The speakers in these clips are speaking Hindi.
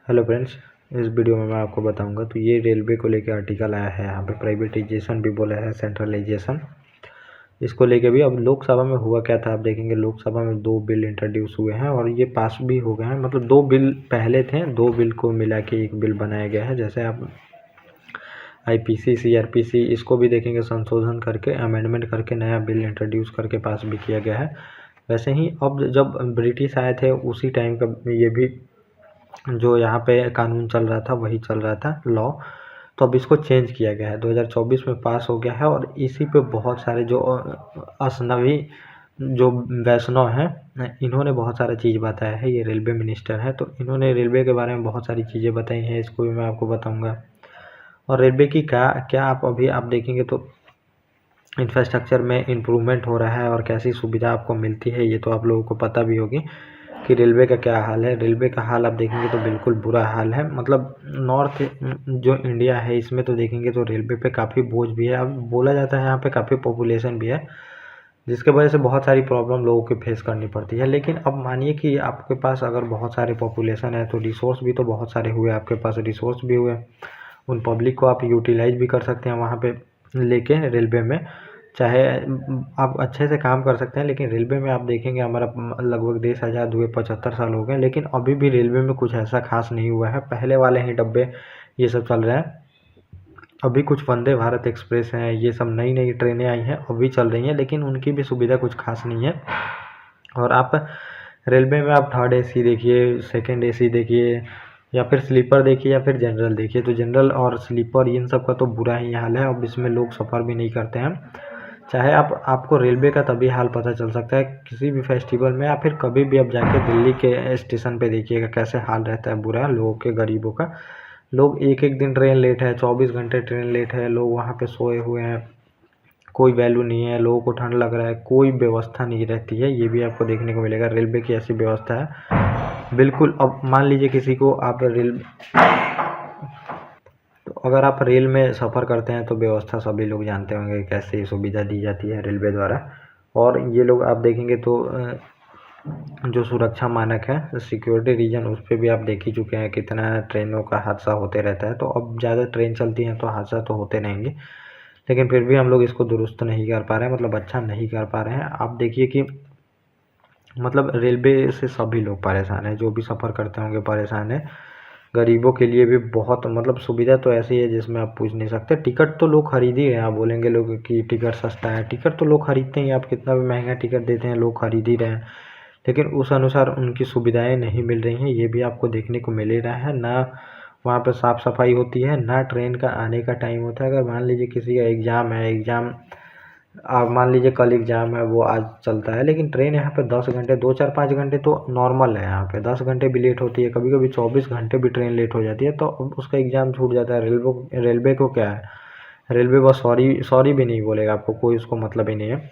हेलो फ्रेंड्स, इस वीडियो में मैं आपको बताऊंगा। तो ये रेलवे को लेकर आर्टिकल आया है, यहाँ पे प्राइवेटाइजेशन भी बोला है, सेंट्रलाइजेशन। इसको लेके भी अब लोकसभा में हुआ क्या था, आप देखेंगे लोकसभा में 2 बिल इंट्रोड्यूस हुए हैं और ये पास भी हो गए हैं। मतलब 2 बिल पहले थे, 2 बिल को मिला के एक बिल बनाया गया है। जैसे आप आईपीसी, सीआरपीसी, इसको भी देखेंगे संशोधन करके, अमेंडमेंट करके नया बिल इंट्रोड्यूस करके पास भी किया गया है। वैसे ही अब जब ब्रिटिश आए थे उसी टाइम का ये भी जो यहाँ पे कानून चल रहा था वही चल रहा था, लॉ। तो अब इसको चेंज किया गया है, 2024 में पास हो गया है। और इसी पे बहुत सारे जो असनवी जो वैष्णव हैं, इन्होंने बहुत सारा चीज़ बताया है। ये रेलवे मिनिस्टर है, तो इन्होंने रेलवे के बारे में बहुत सारी चीज़ें बताई हैं, इसको भी मैं आपको बताऊंगा। और रेलवे की क्या क्या आप देखेंगे तो इंफ्रास्ट्रक्चर में इम्प्रूवमेंट हो रहा है और कैसी सुविधा आपको मिलती है, ये तो आप लोगों को पता भी होगी कि रेलवे का क्या हाल है। रेलवे का हाल आप देखेंगे तो बिल्कुल बुरा हाल है। मतलब नॉर्थ जो इंडिया है इसमें तो देखेंगे तो रेलवे पे काफ़ी बोझ भी है। अब बोला जाता है यहाँ पे काफ़ी पॉपुलेशन भी है, जिसके वजह से बहुत सारी प्रॉब्लम लोगों को फेस करनी पड़ती है। लेकिन अब मानिए कि आपके पास अगर बहुत सारे पॉपुलेशन है तो रिसोर्स भी तो बहुत सारे हुए, आपके पास रिसोर्स भी हुए, उन पब्लिक को आप यूटिलाइज भी कर सकते हैं वहाँ पे लेके रेलवे में। चाहे आप अच्छे से काम कर सकते हैं, लेकिन रेलवे में आप देखेंगे हमारा लगभग देश आज़ाद हुए 75 साल हो गए, लेकिन अभी भी रेलवे में कुछ ऐसा खास नहीं हुआ है। पहले वाले ही डब्बे ये सब चल रहे हैं। अभी कुछ वंदे भारत एक्सप्रेस हैं, ये सब नई नई ट्रेनें आई हैं, अभी चल रही हैं, लेकिन उनकी भी सुविधा कुछ खास नहीं है। और आप रेलवे में आप थर्ड एसी देखिए, सेकंड एसी देखिए, या फिर स्लीपर देखिए, या फिर जनरल देखिए। तो जनरल और स्लीपर इन सब का तो बुरा ही हाल है। अब इसमें लोग सफ़र भी नहीं करते हैं। चाहे आपको रेलवे का तभी हाल पता चल सकता है किसी भी फेस्टिवल में, या फिर कभी भी आप जाके दिल्ली के स्टेशन पे देखिएगा कैसे हाल रहता है बुरा लोगों के, गरीबों का। लोग एक एक दिन ट्रेन लेट है, 24 घंटे ट्रेन लेट है, लोग वहाँ पे सोए हुए हैं, कोई वैल्यू नहीं है, लोगों को ठंड लग रहा है, कोई व्यवस्था नहीं रहती है। ये भी आपको देखने को मिलेगा, रेलवे की ऐसी व्यवस्था है बिल्कुल। अब मान लीजिए किसी को आप तो अगर आप रेल में सफ़र करते हैं तो व्यवस्था सभी लोग जानते होंगे कैसे सुविधा दी जाती है रेलवे द्वारा। और ये लोग आप देखेंगे तो जो सुरक्षा मानक है, सिक्योरिटी रीजन, उस पर भी आप देख ही चुके हैं कितना ट्रेनों का हादसा होते रहता है। तो अब ज़्यादा ट्रेन चलती हैं तो हादसा तो होते रहेंगे, लेकिन फिर भी हम लोग इसको दुरुस्त नहीं कर पा रहे हैं, मतलब अच्छा नहीं कर पा रहे हैं। आप देखिए कि मतलब रेलवे से सभी लोग परेशान हैं, जो भी सफ़र करते होंगे परेशान है। गरीबों के लिए भी बहुत मतलब सुविधा तो ऐसी है जिसमें आप पूछ नहीं सकते। टिकट तो लोग खरीद ही रहे हैं। आप बोलेंगे लोग कि टिकट सस्ता है, टिकट तो लोग खरीदते ही, आप कितना भी महंगा टिकट देते हैं लोग खरीद ही रहे हैं, लेकिन उस अनुसार उनकी सुविधाएं नहीं मिल रही हैं। ये भी आपको देखने को मिल ही रहा है। ना वहाँ पर साफ़ सफाई होती है, ना ट्रेन का आने का टाइम होता है। अगर मान लीजिए किसी का एग्ज़ाम है, आप मान लीजिए कल एग्ज़ाम है, वो आज चलता है, लेकिन ट्रेन यहाँ पे 10 घंटे, 2 4 5 घंटे तो नॉर्मल है। यहाँ पे 10 घंटे भी लेट होती है, कभी कभी 24 घंटे भी ट्रेन लेट हो जाती है, तो उसका एग्ज़ाम छूट जाता है। रेलवे को क्या है, रेलवे बस सॉरी सॉरी भी नहीं बोलेगा आपको, कोई उसको मतलब ही नहीं है।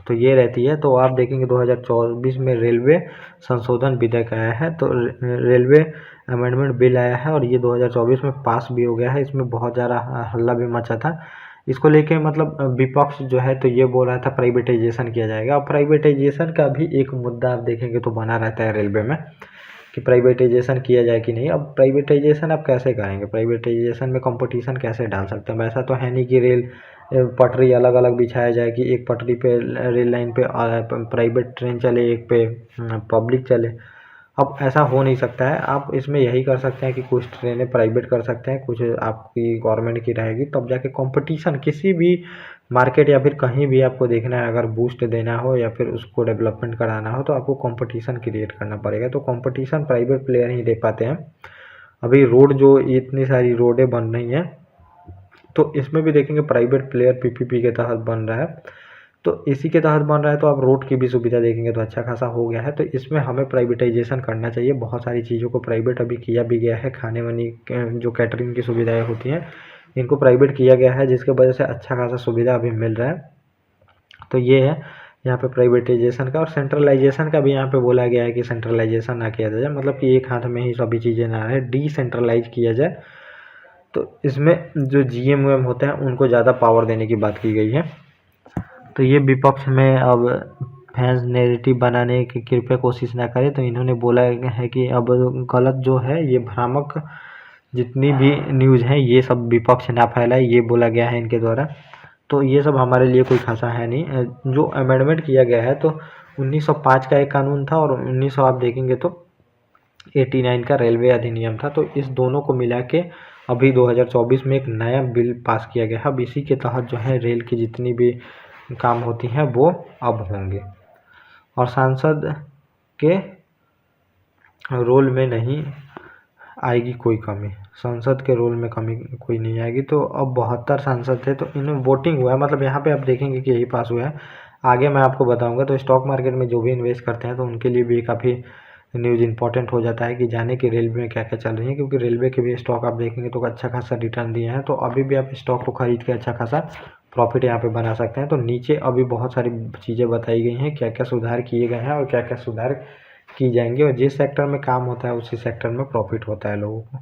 तो ये रहती है। तो आप देखेंगे 2024 में रेलवे संशोधन विधेयक आया है, तो रेलवे अमेंडमेंट बिल आया है, और ये 2024 में पास भी हो गया है। इसमें बहुत ज़्यादा हल्ला भी मचा था इसको लेके। मतलब विपक्ष जो है तो ये बोल रहा था प्राइवेटाइजेशन किया जाएगा। और प्राइवेटाइजेशन का भी एक मुद्दा आप देखेंगे तो बना रहता है रेलवे में कि प्राइवेटाइजेशन किया जाए कि नहीं। अब प्राइवेटाइजेशन आप कैसे करेंगे, प्राइवेटाइजेशन में कंपटीशन कैसे डाल सकते हैं। वैसा तो है नहीं कि रेल पटरी अलग अलग बिछाया जाए कि एक पटरी पे रेल लाइन पे प्राइवेट ट्रेन चले, एक पे पब्लिक चले। अब ऐसा हो नहीं सकता है। आप इसमें यही कर सकते हैं कि कुछ ट्रेनें प्राइवेट कर सकते हैं, कुछ आपकी गवर्नमेंट की रहेगी, तब जाके कंपटीशन किसी भी मार्केट या फिर कहीं भी आपको देखना है, अगर बूस्ट देना हो या फिर उसको डेवलपमेंट कराना हो तो आपको कंपटीशन क्रिएट करना पड़ेगा। तो कंपटीशन प्राइवेट प्लेयर ही दे पाते हैं। अभी रोड जो इतनी सारी रोडें बन रही हैं, तो इसमें भी देखेंगे प्राइवेट प्लेयर पीपीपी के तहत बन रहा है, तो इसी के तहत बन रहा है। तो आप रोड की भी सुविधा देखेंगे तो अच्छा खासा हो गया है। तो इसमें हमें प्राइवेटाइजेशन करना चाहिए। बहुत सारी चीज़ों को प्राइवेट अभी किया भी गया है। खाने वाने जो कैटरिंग की सुविधाएं होती हैं, इनको प्राइवेट किया गया है, जिसके वजह से अच्छा खासा सुविधा अभी मिल रहा है। तो ये है यहाँ पे प्राइवेटाइजेशन का। और सेंट्रलाइजेशन का भी यहाँ पे बोला गया है कि सेंट्रलाइजेशन ना किया जाए, मतलब कि एक हाथ में ही सभी चीज़ें ना रहे, डिसेंट्रलाइज किया जाए। तो इसमें जो जीएम होते हैं उनको ज़्यादा पावर देने की बात की गई है। तो ये विपक्ष में अब फैंस नैरेटिव बनाने की कृपया कोशिश ना करें। तो इन्होंने बोला है कि अब गलत जो है ये भ्रामक जितनी भी न्यूज़ हैं ये सब विपक्ष ना फैलाए, ये बोला गया है इनके द्वारा। तो ये सब हमारे लिए कोई खासा है नहीं। जो अमेंडमेंट किया गया है तो 1905 का एक कानून था और 1900 आप देखेंगे तो 89 का रेलवे अधिनियम था। तो इस दोनों को मिला के अभी 2024 में एक नया बिल पास किया गया है। अब इसी के तहत जो है रेल की जितनी भी काम होती हैं वो अब होंगे और सांसद के रोल में नहीं आएगी कोई कमी। संसद के रोल में कमी कोई नहीं आएगी। तो अब 72 सांसद थे तो इनमें वोटिंग हुआ है, मतलब यहाँ पे आप देखेंगे कि यही पास हुआ है। आगे मैं आपको बताऊंगा। तो स्टॉक मार्केट में जो भी इन्वेस्ट करते हैं तो उनके लिए भी काफ़ी न्यूज़ इंपॉर्टेंट हो जाता है कि जाने कि रेलवे में क्या क्या चल रही है, क्योंकि रेलवे के भी स्टॉक आप देखेंगे तो अच्छा खासा रिटर्न दिए हैं। तो अभी भी आप स्टॉक को खरीद के अच्छा खासा प्रॉफिट यहाँ पे बना सकते हैं। तो नीचे अभी बहुत सारी चीज़ें बताई गई हैं, क्या क्या सुधार किए गए हैं और क्या क्या सुधार की जाएंगे, और जिस सेक्टर में काम होता है उसी सेक्टर में प्रॉफिट होता है लोगों को।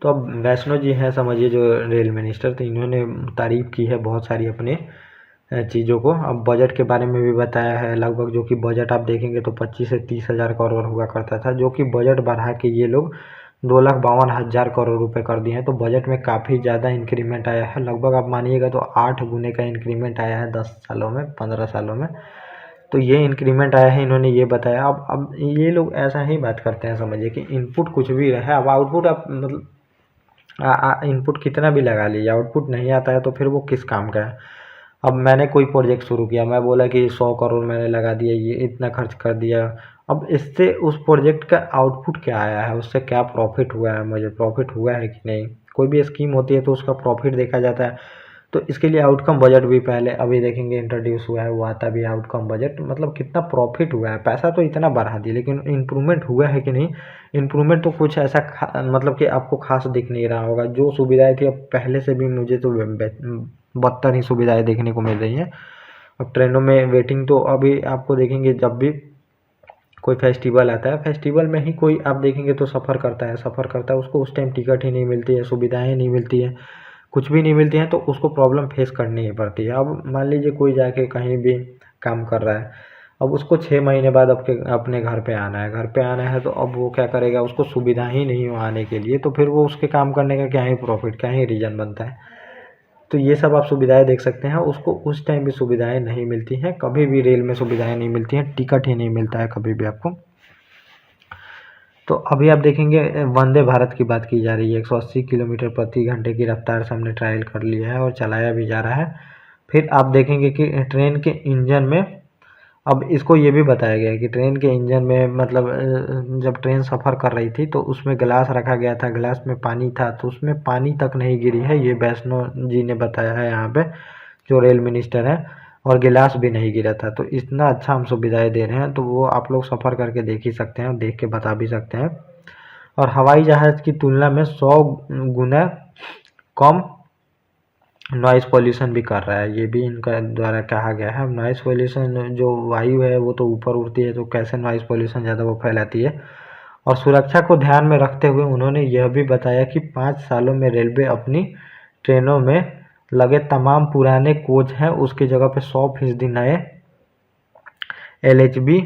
तो अब वैष्णो जी हैं समझिए जो रेल मिनिस्टर, तो इन्होंने तारीफ़ की है बहुत सारी अपने चीज़ों को। अब बजट के बारे में भी बताया है लगभग, जो कि बजट आप देखेंगे तो 25 से 30 हज़ार करोड़ हुआ करता था, जो कि बजट बढ़ा के ये लोग 2,52,000 करोड़ रुपए कर दिए हैं। तो बजट में काफ़ी ज़्यादा इंक्रीमेंट आया है, लगभग आप मानिएगा तो 8 गुने का इंक्रीमेंट आया है 10 सालों में, 15 सालों में। तो ये इंक्रीमेंट आया है, इन्होंने ये बताया। अब ये लोग ऐसा ही बात करते हैं समझिए कि इनपुट कुछ भी रहे, अब आउटपुट आप मतलब इनपुट कितना भी लगा लीजिए, आउटपुट नहीं आता है तो फिर वो किस काम का है। अब मैंने कोई प्रोजेक्ट शुरू किया, मैं बोला कि 100 करोड़ मैंने लगा दिया, ये इतना खर्च कर दिया। अब इससे उस प्रोजेक्ट का आउटपुट क्या आया है, उससे क्या प्रॉफिट हुआ है, मुझे प्रॉफिट हुआ है कि नहीं। कोई भी स्कीम होती है तो उसका प्रॉफिट देखा जाता है। तो इसके लिए आउटकम बजट भी पहले अभी देखेंगे इंट्रोड्यूस हुआ है, वो आता भी आउटकम बजट, मतलब कितना प्रॉफिट हुआ है। पैसा तो इतना बढ़ा दिया लेकिन इम्प्रूवमेंट हुआ है कि नहीं। इम्प्रूवमेंट तो कुछ ऐसा मतलब कि आपको खास दिख नहीं रहा होगा। जो सुविधाएं थी अब पहले से भी मुझे तो बदतर ही सुविधाएं देखने को मिल रही हैं। अब ट्रेनों में वेटिंग तो अभी आपको देखेंगे, जब भी कोई फेस्टिवल आता है, फेस्टिवल में ही कोई आप देखेंगे तो सफ़र करता है, उसको उस टाइम टिकट ही नहीं मिलती है, सुविधाएं नहीं मिलती है, कुछ भी नहीं मिलती हैं, तो उसको प्रॉब्लम फेस करनी ही पड़ती है। अब मान लीजिए कोई जाके कहीं भी काम कर रहा है, अब उसको 6 महीने बाद अपने घर पे आना है, तो अब वो क्या करेगा, उसको सुविधा ही नहीं हो आने के लिए, तो फिर वो उसके काम करने का क्या ही प्रॉफिट, क्या ही रीज़न बनता है। तो ये सब आप सुविधाएं देख सकते हैं। उसको उस टाइम भी सुविधाएं नहीं मिलती हैं, कभी भी रेल में सुविधाएं नहीं मिलती हैं, टिकट ही नहीं मिलता है कभी भी आपको। तो अभी आप देखेंगे वंदे भारत की बात की जा रही है, 180 किलोमीटर प्रति घंटे की रफ्तार से हमने ट्रायल कर लिया है और चलाया भी जा रहा है। फिर आप देखेंगे कि ट्रेन के इंजन में, अब इसको ये भी बताया गया है कि ट्रेन के इंजन में मतलब जब ट्रेन सफ़र कर रही थी तो उसमें गिलास रखा गया था, गिलास में पानी था, तो उसमें पानी तक नहीं गिरी है, ये वैष्णो जी ने बताया है यहाँ पे जो रेल मिनिस्टर है, और गिलास भी नहीं गिरा था। तो इतना अच्छा हम सुविधाएं दे रहे हैं, तो वो आप लोग सफ़र करके देख ही सकते हैं, देख के बता भी सकते हैं। और हवाई जहाज़ की तुलना में 100 गुना कम नॉइज़ पॉल्यूशन भी कर रहा है, ये भी इनका द्वारा कहा गया है। नॉइज़ पॉल्यूशन जो वायु है वो तो ऊपर उड़ती है, तो कैसे नॉइज़ पॉल्यूशन ज़्यादा वो फैलाती है। और सुरक्षा को ध्यान में रखते हुए उन्होंने यह भी बताया कि 5 सालों में रेलवे अपनी ट्रेनों में लगे तमाम पुराने कोच हैं उसकी जगह पे 100% नए LHB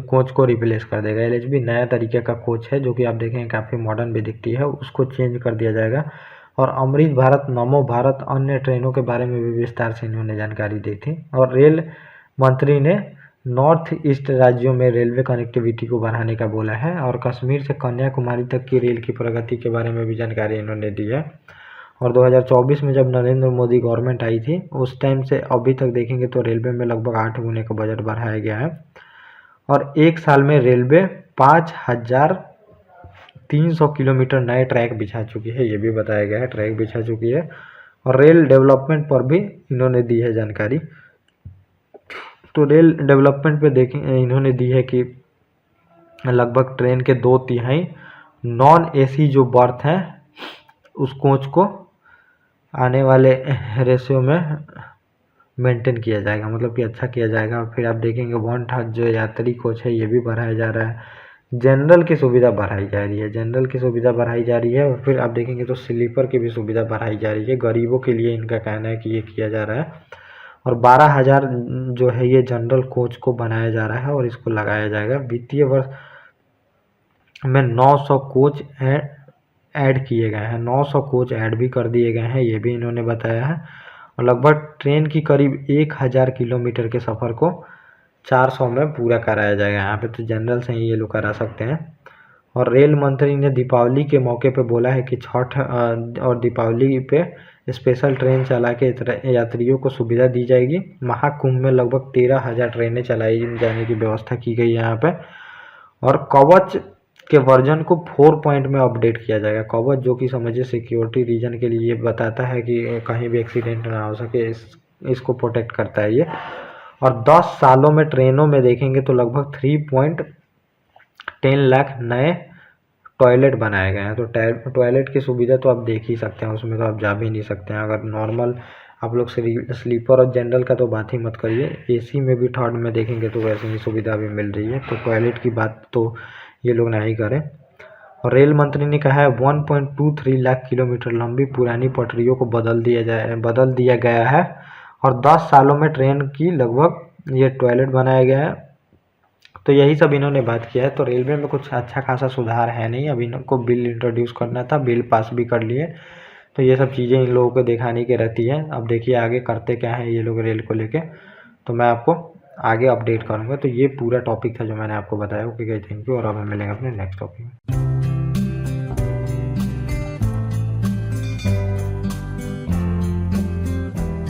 कोच को रिप्लेस कर देगा। LHB नया तरीके का कोच है जो कि आप देखेंगे काफ़ी मॉडर्न भी दिखती है, उसको चेंज कर दिया जाएगा। और अमृत भारत, नमो भारत, अन्य ट्रेनों के बारे में भी विस्तार से इन्होंने जानकारी दी थी। और रेल मंत्री ने नॉर्थ ईस्ट राज्यों में रेलवे कनेक्टिविटी को बढ़ाने का बोला है, और कश्मीर से कन्याकुमारी तक की रेल की प्रगति के बारे में भी जानकारी इन्होंने दी है। और 2024 में जब नरेंद्र मोदी गवर्नमेंट आई थी उस टाइम से अभी तक देखेंगे तो रेलवे में लगभग 8 गुने का बजट बढ़ाया गया है। और एक साल में रेलवे 5,300 किलोमीटर नए ट्रैक बिछा चुकी है, ये भी बताया गया है, ट्रैक बिछा चुकी है। और रेल डेवलपमेंट पर भी इन्होंने दी है जानकारी। तो रेल डेवलपमेंट पे देखें इन्होंने दी है कि लगभग ट्रेन के 2/3 नॉन AC जो बर्थ हैं उस कोच को आने वाले रेशियो में मेंटेन किया जाएगा, मतलब कि अच्छा किया जाएगा। फिर आप देखेंगे 1/3 जो यात्री कोच है ये भी बढ़ाया जा रहा है। जनरल की सुविधा बढ़ाई जा रही है, और फिर आप देखेंगे तो स्लीपर की भी सुविधा बढ़ाई जा रही है। गरीबों के लिए इनका कहना है कि ये किया जा रहा है। और 12,000 जो है ये जनरल कोच को बनाया जा रहा है और इसको लगाया जाएगा। वित्तीय वर्ष में 900 कोच ऐड किए गए हैं, 900 कोच ऐड भी कर दिए गए हैं, ये भी इन्होंने बताया है। और लगभग ट्रेन की करीब 1000 किलोमीटर के सफ़र को 400 में पूरा कराया जाएगा। यहाँ पे तो जनरल से ही ये लोग करा सकते हैं। और रेल मंत्री ने दीपावली के मौके पे बोला है कि छठ और दीपावली पे स्पेशल ट्रेन चला के यात्रियों को सुविधा दी जाएगी। महाकुंभ में लगभग 13,000 ट्रेनें चलाई जाने की व्यवस्था की गई है यहाँ पे। और कवच के वर्जन को 4 पॉइंट में अपडेट किया जाएगा। कवच जो कि समझिए सिक्योरिटी रीजन के लिए ये बताता है कि कहीं भी एक्सीडेंट ना हो सके, इसको प्रोटेक्ट करता है ये। और 10 सालों में ट्रेनों में देखेंगे तो लगभग 3.10 लाख नए टॉयलेट बनाए गए हैं। तो टॉयलेट की सुविधा तो आप देख ही सकते हैं, उसमें तो आप जा भी नहीं सकते हैं। अगर नॉर्मल आप लोग स्लीपर और जनरल का तो बात ही मत करिए, एसी में भी थर्ड में देखेंगे तो वैसे ही सुविधा भी मिल रही है। तो टॉयलेट की बात तो ये लोग नहीं करें। और रेल मंत्री ने कहा है 1.23 लाख किलोमीटर लंबी पुरानी पटरियों को बदल दिया गया है और 10 सालों में ट्रेन की लगभग ये टॉयलेट बनाया गया है। तो यही सब इन्होंने बात किया है। तो रेलवे में कुछ अच्छा खासा सुधार है नहीं, अभी इनको बिल इंट्रोड्यूस करना था, बिल पास भी कर लिए। तो ये सब चीज़ें इन लोगों को दिखाने की रहती है। अब देखिए आगे करते क्या है ये लोग रेल को लेके, तो मैं आपको आगे अपडेट करूँगा। तो ये पूरा टॉपिक था जो मैंने आपको बताया। ओके गाइस, थैंक यू और अब हम मिलेंगे अपने नेक्स्ट टॉपिक में।